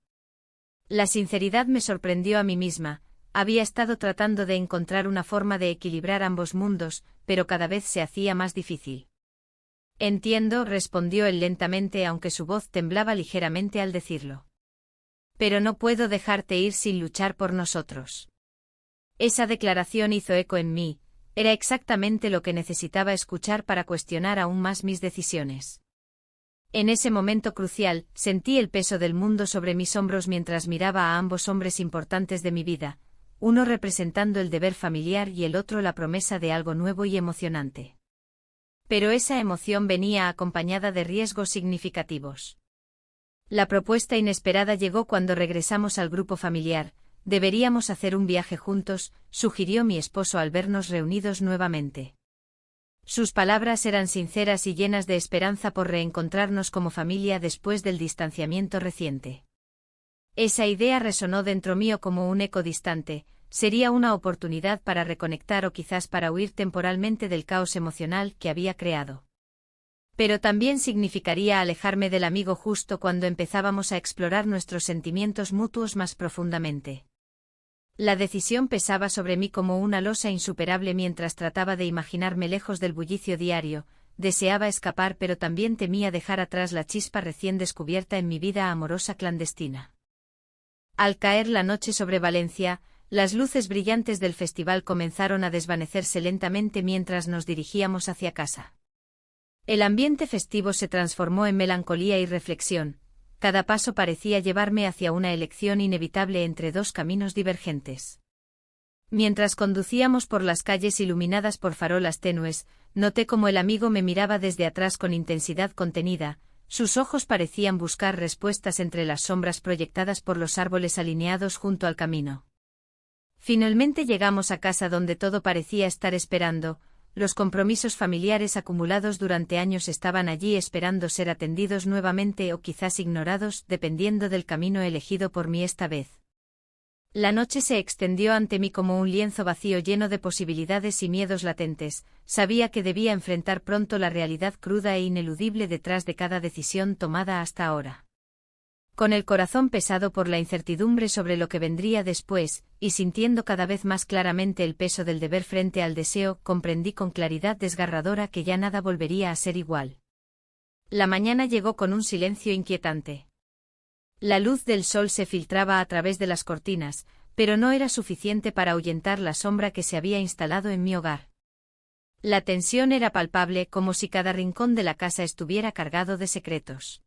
La sinceridad me sorprendió a mí misma. Había estado tratando de encontrar una forma de equilibrar ambos mundos, pero cada vez se hacía más difícil. Entiendo, respondió él lentamente, aunque su voz temblaba ligeramente al decirlo. Pero no puedo dejarte ir sin luchar por nosotros. Esa declaración hizo eco en mí. Era exactamente lo que necesitaba escuchar para cuestionar aún más mis decisiones. En ese momento crucial, sentí el peso del mundo sobre mis hombros mientras miraba a ambos hombres importantes de mi vida, uno representando el deber familiar y el otro la promesa de algo nuevo y emocionante. Pero esa emoción venía acompañada de riesgos significativos. La propuesta inesperada llegó cuando regresamos al grupo familiar. Deberíamos hacer un viaje juntos, sugirió mi esposo al vernos reunidos nuevamente. Sus palabras eran sinceras y llenas de esperanza por reencontrarnos como familia después del distanciamiento reciente. Esa idea resonó dentro mío como un eco distante. Sería una oportunidad para reconectar o quizás para huir temporalmente del caos emocional que había creado. Pero también significaría alejarme del amigo justo cuando empezábamos a explorar nuestros sentimientos mutuos más profundamente. La decisión pesaba sobre mí como una losa insuperable mientras trataba de imaginarme lejos del bullicio diario. Deseaba escapar, pero también temía dejar atrás la chispa recién descubierta en mi vida amorosa clandestina. Al caer la noche sobre Valencia, las luces brillantes del festival comenzaron a desvanecerse lentamente mientras nos dirigíamos hacia casa. El ambiente festivo se transformó en melancolía y reflexión. Cada paso parecía llevarme hacia una elección inevitable entre dos caminos divergentes. Mientras conducíamos por las calles iluminadas por farolas tenues, noté cómo el amigo me miraba desde atrás con intensidad contenida. Sus ojos parecían buscar respuestas entre las sombras proyectadas por los árboles alineados junto al camino. Finalmente llegamos a casa donde todo parecía estar esperando. Los compromisos familiares acumulados durante años estaban allí esperando ser atendidos nuevamente o quizás ignorados, dependiendo del camino elegido por mí esta vez. La noche se extendió ante mí como un lienzo vacío lleno de posibilidades y miedos latentes. Sabía que debía enfrentar pronto la realidad cruda e ineludible detrás de cada decisión tomada hasta ahora. Con el corazón pesado por la incertidumbre sobre lo que vendría después, y sintiendo cada vez más claramente el peso del deber frente al deseo, comprendí con claridad desgarradora que ya nada volvería a ser igual. La mañana llegó con un silencio inquietante. La luz del sol se filtraba a través de las cortinas, pero no era suficiente para ahuyentar la sombra que se había instalado en mi hogar. La tensión era palpable, como si cada rincón de la casa estuviera cargado de secretos.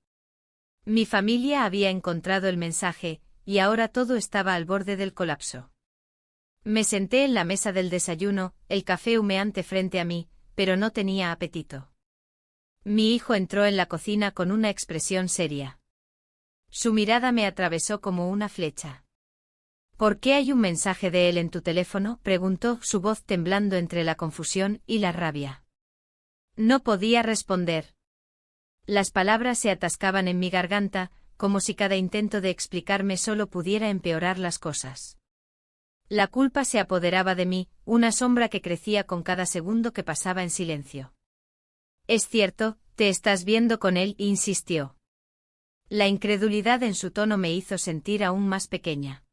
Mi familia había encontrado el mensaje, y ahora todo estaba al borde del colapso. Me senté en la mesa del desayuno, el café humeante frente a mí, pero no tenía apetito. Mi hijo entró en la cocina con una expresión seria. Su mirada me atravesó como una flecha. ¿Por qué hay un mensaje de él en tu teléfono?, preguntó, su voz temblando entre la confusión y la rabia. No podía responder. Las palabras se atascaban en mi garganta, como si cada intento de explicarme solo pudiera empeorar las cosas. La culpa se apoderaba de mí, una sombra que crecía con cada segundo que pasaba en silencio. Es cierto, te estás viendo con él, insistió. La incredulidad en su tono me hizo sentir aún más pequeña.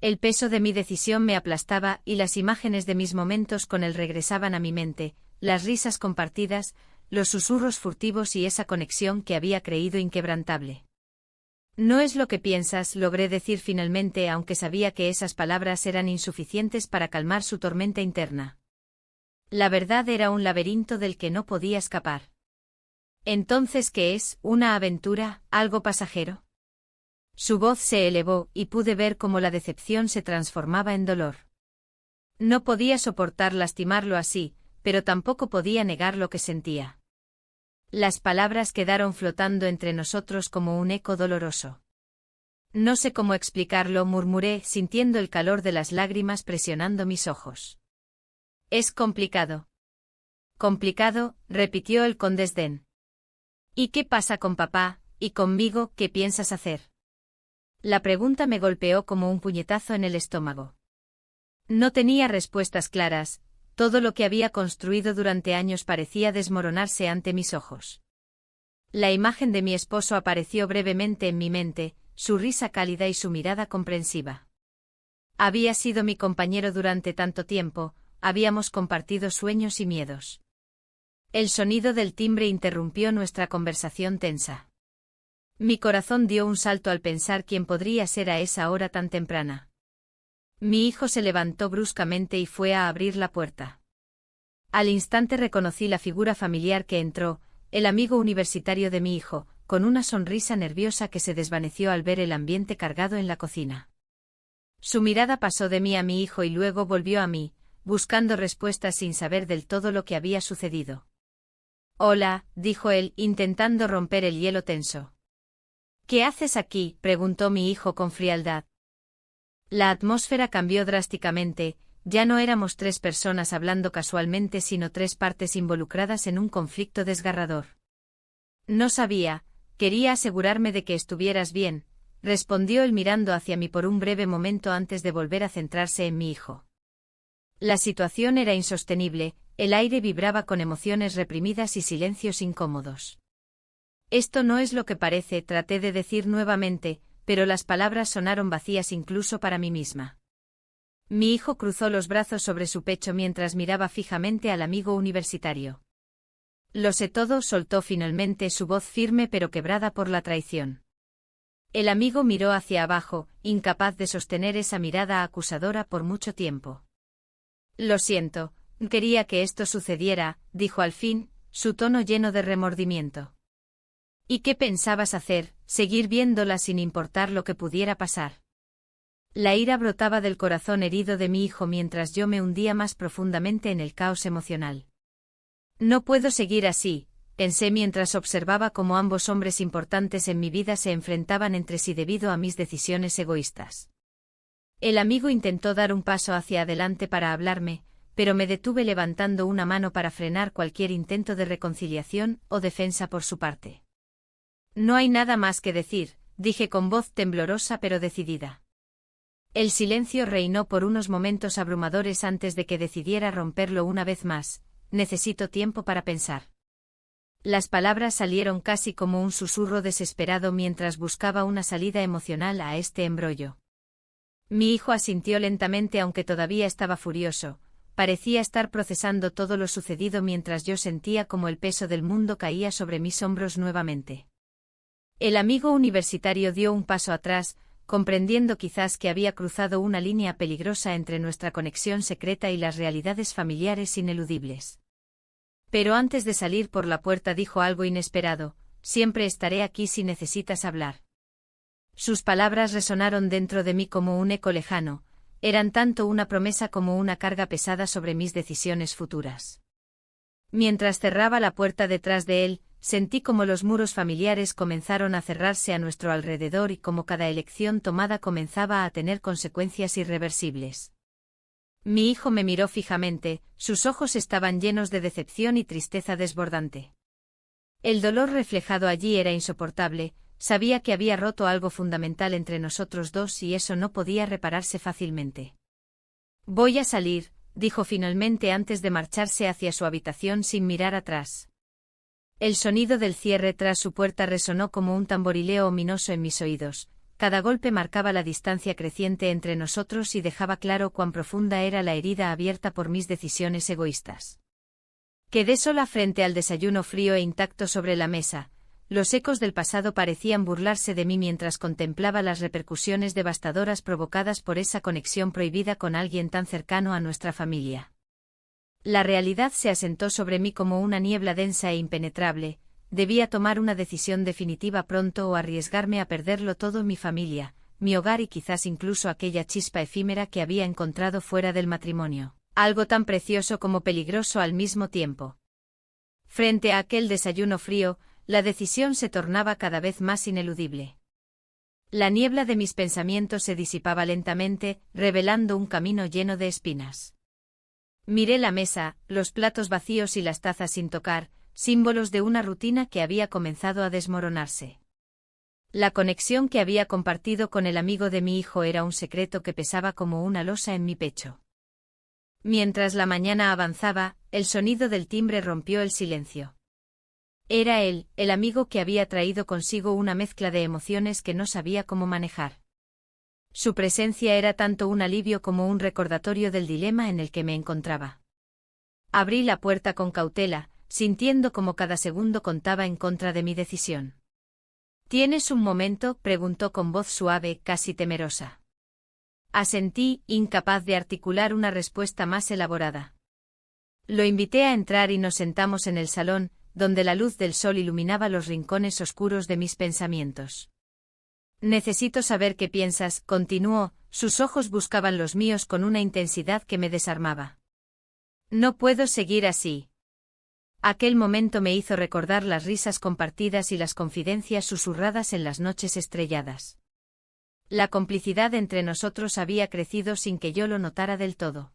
El peso de mi decisión me aplastaba y las imágenes de mis momentos con él regresaban a mi mente, las risas compartidas, los susurros furtivos y esa conexión que había creído inquebrantable. No es lo que piensas, logré decir finalmente, aunque sabía que esas palabras eran insuficientes para calmar su tormenta interna. La verdad era un laberinto del que no podía escapar. ¿Entonces qué es? ¿Una aventura? ¿Algo pasajero? Su voz se elevó, y pude ver cómo la decepción se transformaba en dolor. No podía soportar lastimarlo así, pero tampoco podía negar lo que sentía. Las palabras quedaron flotando entre nosotros como un eco doloroso. No sé cómo explicarlo, murmuré, sintiendo el calor de las lágrimas presionando mis ojos. Es complicado. Complicado, repitió él con desdén. ¿Y qué pasa con papá, y conmigo, qué piensas hacer? La pregunta me golpeó como un puñetazo en el estómago. No tenía respuestas claras, todo lo que había construido durante años parecía desmoronarse ante mis ojos. La imagen de mi esposo apareció brevemente en mi mente, su risa cálida y su mirada comprensiva. Había sido mi compañero durante tanto tiempo, habíamos compartido sueños y miedos. El sonido del timbre interrumpió nuestra conversación tensa. Mi corazón dio un salto al pensar quién podría ser a esa hora tan temprana. Mi hijo se levantó bruscamente y fue a abrir la puerta. Al instante reconocí la figura familiar que entró, el amigo universitario de mi hijo, con una sonrisa nerviosa que se desvaneció al ver el ambiente cargado en la cocina. Su mirada pasó de mí a mi hijo y luego volvió a mí, buscando respuestas sin saber del todo lo que había sucedido. «Hola», dijo él, intentando romper el hielo tenso. «¿Qué haces aquí?», preguntó mi hijo con frialdad. La atmósfera cambió drásticamente, ya no éramos 3 personas hablando casualmente sino 3 partes involucradas en un conflicto desgarrador. «No sabía, quería asegurarme de que estuvieras bien», respondió él mirando hacia mí por un breve momento antes de volver a centrarse en mi hijo. La situación era insostenible, el aire vibraba con emociones reprimidas y silencios incómodos. «Esto no es lo que parece», traté de decir nuevamente, pero las palabras sonaron vacías incluso para mí misma. Mi hijo cruzó los brazos sobre su pecho mientras miraba fijamente al amigo universitario. «Lo sé todo», soltó finalmente, su voz firme pero quebrada por la traición. El amigo miró hacia abajo, incapaz de sostener esa mirada acusadora por mucho tiempo. «Lo siento, quería que esto sucediera», dijo al fin, su tono lleno de remordimiento. «¿Y qué pensabas hacer? ¿Seguir viéndola sin importar lo que pudiera pasar?». La ira brotaba del corazón herido de mi hijo mientras yo me hundía más profundamente en el caos emocional. «No puedo seguir así», pensé mientras observaba cómo ambos hombres importantes en mi vida se enfrentaban entre sí debido a mis decisiones egoístas. El amigo intentó dar un paso hacia adelante para hablarme, pero me detuve levantando una mano para frenar cualquier intento de reconciliación o defensa por su parte. «No hay nada más que decir», dije con voz temblorosa pero decidida. El silencio reinó por unos momentos abrumadores antes de que decidiera romperlo una vez más. «Necesito tiempo para pensar». Las palabras salieron casi como un susurro desesperado mientras buscaba una salida emocional a este embrollo. Mi hijo asintió lentamente aunque todavía estaba furioso, parecía estar procesando todo lo sucedido mientras yo sentía como el peso del mundo caía sobre mis hombros nuevamente. El amigo universitario dio un paso atrás, comprendiendo quizás que había cruzado una línea peligrosa entre nuestra conexión secreta y las realidades familiares ineludibles. Pero antes de salir por la puerta dijo algo inesperado: «Siempre estaré aquí si necesitas hablar». Sus palabras resonaron dentro de mí como un eco lejano, eran tanto una promesa como una carga pesada sobre mis decisiones futuras. Mientras cerraba la puerta detrás de él, sentí como los muros familiares comenzaron a cerrarse a nuestro alrededor y como cada elección tomada comenzaba a tener consecuencias irreversibles. Mi hijo me miró fijamente, sus ojos estaban llenos de decepción y tristeza desbordante. El dolor reflejado allí era insoportable, sabía que había roto algo fundamental entre nosotros dos y eso no podía repararse fácilmente. «Voy a salir», dijo finalmente antes de marcharse hacia su habitación sin mirar atrás. El sonido del cierre tras su puerta resonó como un tamborileo ominoso en mis oídos. Cada golpe marcaba la distancia creciente entre nosotros y dejaba claro cuán profunda era la herida abierta por mis decisiones egoístas. Quedé sola frente al desayuno frío e intacto sobre la mesa. Los ecos del pasado parecían burlarse de mí mientras contemplaba las repercusiones devastadoras provocadas por esa conexión prohibida con alguien tan cercano a nuestra familia. La realidad se asentó sobre mí como una niebla densa e impenetrable. Debía tomar una decisión definitiva pronto o arriesgarme a perderlo todo: mi familia, mi hogar y quizás incluso aquella chispa efímera que había encontrado fuera del matrimonio, algo tan precioso como peligroso al mismo tiempo. Frente a aquel desayuno frío, la decisión se tornaba cada vez más ineludible. La niebla de mis pensamientos se disipaba lentamente, revelando un camino lleno de espinas. Miré la mesa, los platos vacíos y las tazas sin tocar, símbolos de una rutina que había comenzado a desmoronarse. La conexión que había compartido con el amigo de mi hijo era un secreto que pesaba como una losa en mi pecho. Mientras la mañana avanzaba, el sonido del timbre rompió el silencio. Era él, el amigo que había traído consigo una mezcla de emociones que no sabía cómo manejar. Su presencia era tanto un alivio como un recordatorio del dilema en el que me encontraba. Abrí la puerta con cautela, sintiendo como cada segundo contaba en contra de mi decisión. ¿Tienes un momento?, preguntó con voz suave, casi temerosa. Asentí, incapaz de articular una respuesta más elaborada. Lo invité a entrar y nos sentamos en el salón, donde la luz del sol iluminaba los rincones oscuros de mis pensamientos. Necesito saber qué piensas, continuó, sus ojos buscaban los míos con una intensidad que me desarmaba. No puedo seguir así. Aquel momento me hizo recordar las risas compartidas y las confidencias susurradas en las noches estrelladas. La complicidad entre nosotros había crecido sin que yo lo notara del todo.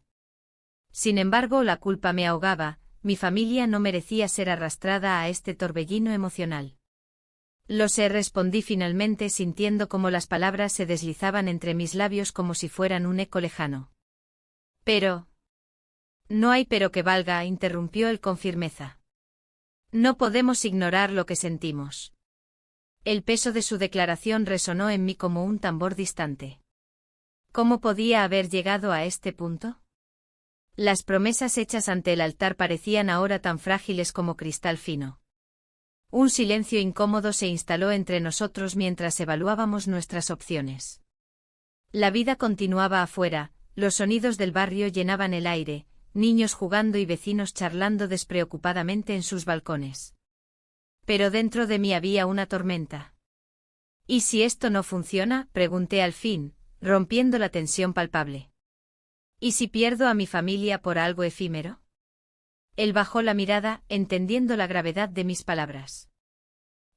Sin embargo, la culpa me ahogaba, mi familia no merecía ser arrastrada a este torbellino emocional. Lo sé, respondí finalmente sintiendo como las palabras se deslizaban entre mis labios como si fueran un eco lejano. Pero... No hay pero que valga, interrumpió él con firmeza. No podemos ignorar lo que sentimos. El peso de su declaración resonó en mí como un tambor distante. ¿Cómo podía haber llegado a este punto? Las promesas hechas ante el altar parecían ahora tan frágiles como cristal fino. Un silencio incómodo se instaló entre nosotros mientras evaluábamos nuestras opciones. La vida continuaba afuera, los sonidos del barrio llenaban el aire, niños jugando y vecinos charlando despreocupadamente en sus balcones. Pero dentro de mí había una tormenta. ¿Y si esto no funciona?, pregunté al fin, rompiendo la tensión palpable. ¿Y si pierdo a mi familia por algo efímero? Él bajó la mirada, entendiendo la gravedad de mis palabras.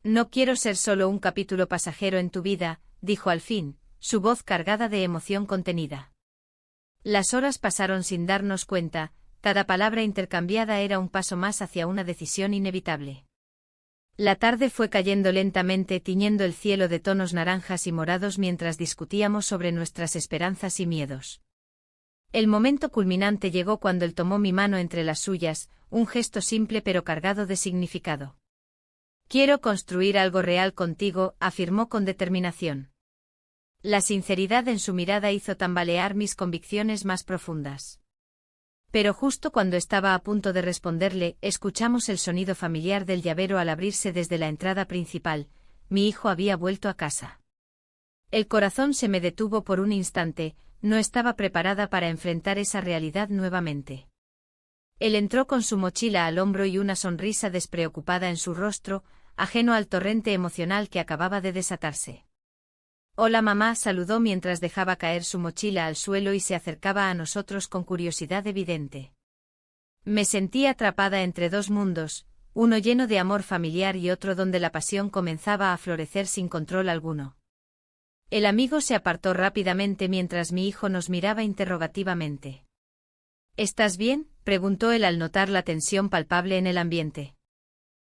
No quiero ser solo un capítulo pasajero en tu vida, dijo al fin, su voz cargada de emoción contenida. Las horas pasaron sin darnos cuenta, cada palabra intercambiada era un paso más hacia una decisión inevitable. La tarde fue cayendo lentamente, tiñendo el cielo de tonos naranjas y morados mientras discutíamos sobre nuestras esperanzas y miedos. El momento culminante llegó cuando él tomó mi mano entre las suyas, un gesto simple pero cargado de significado. Quiero construir algo real contigo, afirmó con determinación. La sinceridad en su mirada hizo tambalear mis convicciones más profundas. Pero justo cuando estaba a punto de responderle, escuchamos el sonido familiar del llavero al abrirse desde la entrada principal. Mi hijo había vuelto a casa. El corazón se me detuvo por un instante, no estaba preparada para enfrentar esa realidad nuevamente. Él entró con su mochila al hombro y una sonrisa despreocupada en su rostro, ajeno al torrente emocional que acababa de desatarse. Hola mamá, saludó mientras dejaba caer su mochila al suelo y se acercaba a nosotros con curiosidad evidente. Me sentí atrapada entre dos mundos, uno lleno de amor familiar y otro donde la pasión comenzaba a florecer sin control alguno. El amigo se apartó rápidamente mientras mi hijo nos miraba interrogativamente. ¿Estás bien?, preguntó él al notar la tensión palpable en el ambiente.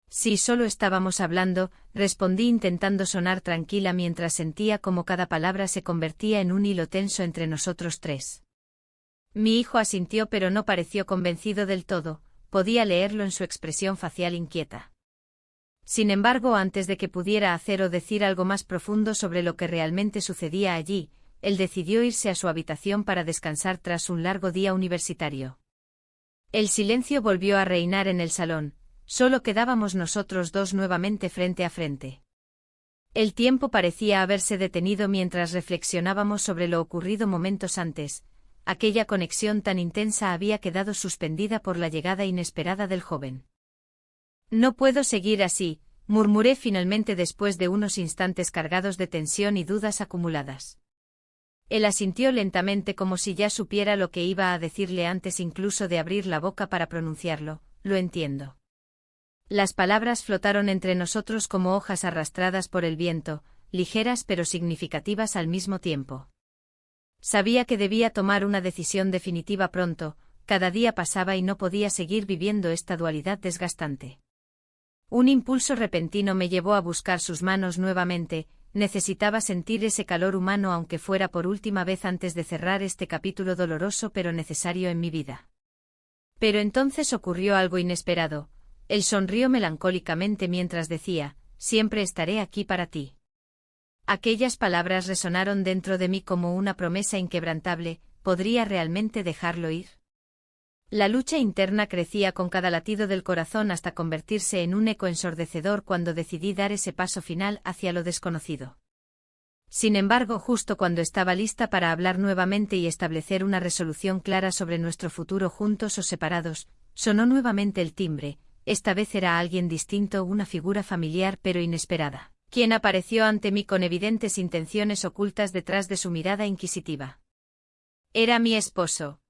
Sí, solo estábamos hablando, respondí intentando sonar tranquila mientras sentía como cada palabra se convertía en un hilo tenso entre nosotros tres. Mi hijo asintió pero no pareció convencido del todo, podía leerlo en su expresión facial inquieta. Sin embargo, antes de que pudiera hacer o decir algo más profundo sobre lo que realmente sucedía allí, él decidió irse a su habitación para descansar tras un largo día universitario. El silencio volvió a reinar en el salón. Solo quedábamos nosotros dos nuevamente frente a frente. El tiempo parecía haberse detenido mientras reflexionábamos sobre lo ocurrido momentos antes. Aquella conexión tan intensa había quedado suspendida por la llegada inesperada del joven. No puedo seguir así, murmuré finalmente después de unos instantes cargados de tensión y dudas acumuladas. Él asintió lentamente como si ya supiera lo que iba a decirle antes incluso de abrir la boca para pronunciarlo. Lo entiendo. Las palabras flotaron entre nosotros como hojas arrastradas por el viento, ligeras pero significativas al mismo tiempo. Sabía que debía tomar una decisión definitiva pronto, cada día pasaba y no podía seguir viviendo esta dualidad desgastante. Un impulso repentino me llevó a buscar sus manos nuevamente, necesitaba sentir ese calor humano aunque fuera por última vez antes de cerrar este capítulo doloroso pero necesario en mi vida. Pero entonces ocurrió algo inesperado. Él sonrió melancólicamente mientras decía, «Siempre estaré aquí para ti». Aquellas palabras resonaron dentro de mí como una promesa inquebrantable. ¿Podría realmente dejarlo ir? La lucha interna crecía con cada latido del corazón hasta convertirse en un eco ensordecedor cuando decidí dar ese paso final hacia lo desconocido. Sin embargo, justo cuando estaba lista para hablar nuevamente y establecer una resolución clara sobre nuestro futuro juntos o separados, sonó nuevamente el timbre. Esta vez era alguien distinto, una figura familiar pero inesperada, quien apareció ante mí con evidentes intenciones ocultas detrás de su mirada inquisitiva. Era mi esposo.